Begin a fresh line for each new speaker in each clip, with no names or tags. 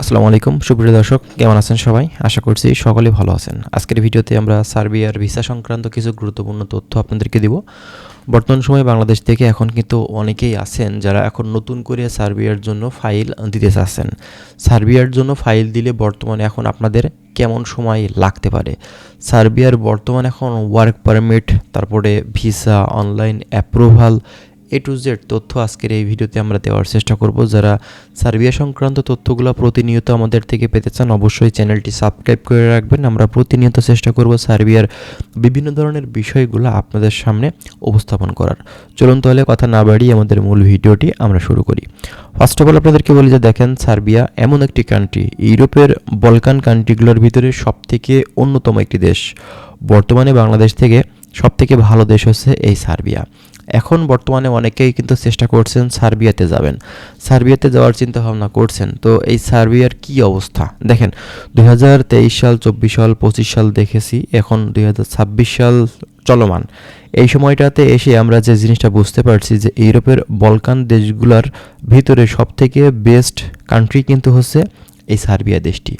আসসালামু আলাইকুম সুপ্রিয় দর্শক, কেমন আছেন সবাই? আশা করছি সকলেই ভালো আছেন। আজকের ভিডিওতে আমরা সার্বিয়ার ভিসা সংক্রান্ত কিছু গুরুত্বপূর্ণ তথ্য আপনাদেরকে দিব। বর্তমান সময়ে বাংলাদেশ থেকে এখন কিন্তু অনেকেই আছেন যারা এখন নতুন করে সার্বিয়ার জন্য ফাইল দিতে চাচ্ছেন। সার্বিয়ার জন্য ফাইল দিলে বর্তমানে এখন আপনাদের কেমন সময় লাগতে পারে? সার্বিয়ার বর্তমানে এখন ওয়ার্ক পারমিট, তারপরে visa, online approval, A to Z তথ্য আজকের এই ভিডিওতে আমরা দেওয়ার চেষ্টা করব। যারা সার্বিয়া সংক্রান্ত তথ্যগুলো প্রতিনিয়ত আমাদের থেকে পেতে চান, অবশ্যই চ্যানেলটি সাবস্ক্রাইব করে রাখবেন। আমরা প্রতিনিয়ত চেষ্টা করব সার্বিয়ার বিভিন্ন ধরনের বিষয়গুলো আপনাদের সামনে উপস্থাপন করার। চলুন তাহলে কথা না বাড়িয়ে আমাদের মূল ভিডিওটি আমরা শুরু করি। ফার্স্ট অফ অল আপনাদেরকে বলি যে দেখেন, সার্বিয়া এমন একটি কান্ট্রি, ইউরোপের বলকান কান্ট্রিগুলোর ভিতরে সবথেকে অন্যতম একটি দেশ। বর্তমানে বাংলাদেশ থেকে সবথেকে ভালো দেশ হচ্ছে এই সার্বিয়া। এখন বর্তমানে অনেকেই কিন্তু চেষ্টা করছেন সার্বিয়াতে যাবেন, সার্বিয়াতে যাওয়ার চিন্তা ভাবনা করছেন। তো এই সার্বিয়ার কি অবস্থা দেখেন, 2023 সাল, 24 সাল, 25 সাল দেখেছি, এখন 2026 সাল চলমান। এই সময়টাতে এসে আমরা যে জিনিসটা বুঝতে পারছি যে ইউরোপের বলকান দেশগুলোর ভিতরে সবথেকে বেস্ট কান্ট্রি কিন্তু হচ্ছে এই সার্বিয়া দেশটি।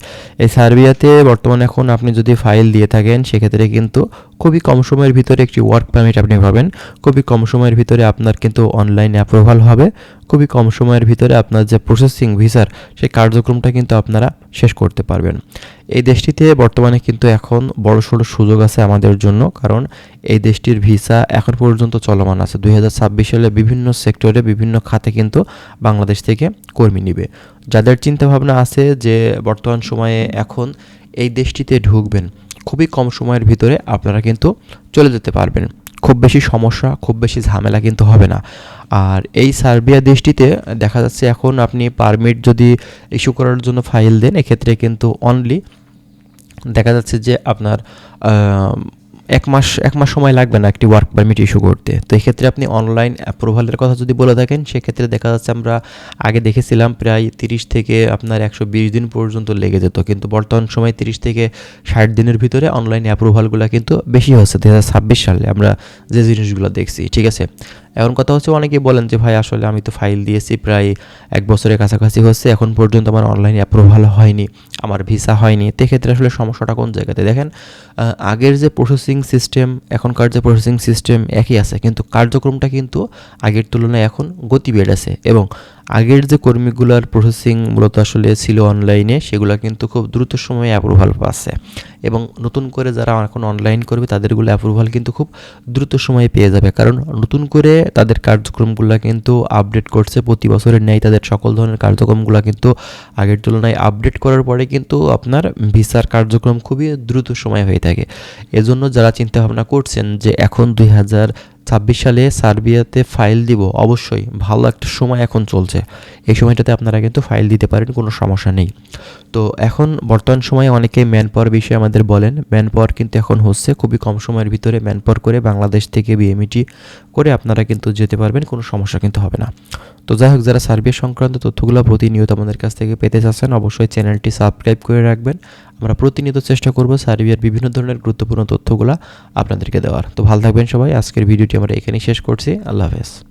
এই সার্বিয়াতে বর্তমানে এখন আপনি যদি ফাইল দিয়ে থাকেন, সেক্ষেত্রে কিন্তু খুবই কম সময়ের ভিতরে একটি ওয়ার্ক পারমিট আপনি পাবেন। খুবই কম সময়ের ভিতরে আপনার কিন্তু অনলাইন অ্যাপ্রুভাল হবে। খুবই কম সময়ের ভিতরে আপনার যে প্রসেসিং ভিসার, সেই কার্যক্রমটা কিন্তু আপনারা শেষ করতে পারবেন। এই দেশটিতে বর্তমানে কিন্তু এখন বড়সড় সুযোগ আছে আমাদের জন্য, কারণ এই দেশটির ভিসা এখন পর্যন্ত চলমান আছে। 2026 সালে বিভিন্ন সেক্টরে, বিভিন্ন খাতে কিন্তু বাংলাদেশ থেকে কর্মী নিবে। যাদের চিন্তাভাবনা আছে যে বর্তমান সময়ে এখন এই দেশটিতে ঢুকবেন, খুবই কম সময়ের ভিতরে আপনারা কিন্তু চলে যেতে পারবেন। খুব বেশি সমস্যা, খুব বেশি ঝামেলা কিন্তু হবে না। আর এই সার্বিয়া দেশটিতে দেখা যাচ্ছে এখন আপনি পারমিট যদি ইস্যু করার জন্য ফাইল দেন, এক্ষেত্রে কিন্তু অনলি দেখা যাচ্ছে যে আপনার এক মাস সময় লাগবে না একটি ওয়ার্ক পারমিট ইস্যু করতে। তো এক্ষেত্রে আপনি অনলাইন অ্যাপ্রুভালের কথা যদি বলে থাকেন, সেক্ষেত্রে দেখা যাচ্ছে আমরা আগে দেখেছিলাম প্রায় 30 থেকে আপনার 120 দিন পর্যন্ত লেগে যেত, কিন্তু বর্তমান সময় 30 থেকে 60 দিনের ভিতরে অনলাইন অ্যাপ্রুভালগুলো কিন্তু বেশি হচ্ছে 2026 সালে আমরা যে জিনিসগুলো দেখছি। ঠিক আছে, এখন কথা হচ্ছে অনেকেই বলেন যে ভাই আসলে আমি তো ফাইল দিয়েছি প্রায় 1 বছরের কাছাকাছি হচ্ছে, এখন পর্যন্ত আমার অনলাইন অ্যাপ্রুভাল হয়নি, আমার ভিসা হয়নি। তো এক্ষেত্রে আসলে সমস্যাটা কোন জায়গাতে দেখেন, আগের যে প্রসেসিং সিস্টেম, এখনকার যে প্রসেসিং সিস্টেম একই আছে, কিন্তু কার্যক্রমটা কিন্তু আগের তুলনায় এখন গতি বেড়েছে। এবং আগের যে কর্মীগুলোর প্রসেসিং মূলত আসলে ছিল অনলাইনে, সেগুলো কিন্তু খুব দ্রুত সময়ে অ্যাপ্রুভাল পাচ্ছে। এবং নতুন করে যারা এখন অনলাইন করবে, তাদেরগুলো অ্যাপ্রুভাল কিন্তু খুব দ্রুত সময়ে পেয়ে যাবে, কারণ নতুন করে তাদের কার্যক্রমগুলো কিন্তু আপডেট করছে। প্রতি বছরের ন্যায় তাদের সকল ধরনের কার্যক্রমগুলো কিন্তু আগের তুলনায় আপডেট করার পরে কিন্তু আপনার ভিসার কার্যক্রম খুবই দ্রুত সময় হয়ে থাকে। এজন্য যারা চিন্তা ভাবনা করছেন যে এখন 2026 সালে সার্বিয়াতে ফাইল দিব, অবশ্যই ভালো একটা সময় এখন চলছে। এই সময়টাতে আপনারা কিন্তু ফাইল দিতে পারেন, কোনো সমস্যা নেই। তো এখন বর্তমান সময়ে অনেকেই ম্যান পাওয়ার বিষয়ে আমাদের বলেন, ম্যান পাওয়ার কিন্তু এখন হচ্ছে খুবই কম সময়ের ভিতরে ম্যান পাওয়ার করে বাংলাদেশ থেকে বিএমইটি করে আপনারা কিন্তু যেতে পারবেন, কোনো সমস্যা কিন্তু হবে না। তো যাই হোক, যারা সার্বিয়া সংক্রান্ত তথ্যগুলো প্রতিনিয়ত আমাদের কাছ থেকে পেতে চাচ্ছেন, অবশ্যই চ্যানেলটি সাবস্ক্রাইব করে রাখবেন। আমরা প্রতিনিয়ত চেষ্টা করব সার্বিয়ার বিভিন্ন ধরনের গুরুত্বপূর্ণ তথ্যগুলো আপনাদেরকে দেওয়ার। তো ভালো থাকবেন সবাই। আজকের ভিডিওটি আমরা এখানেই শেষ করছি। আল্লাহ হাফেজ।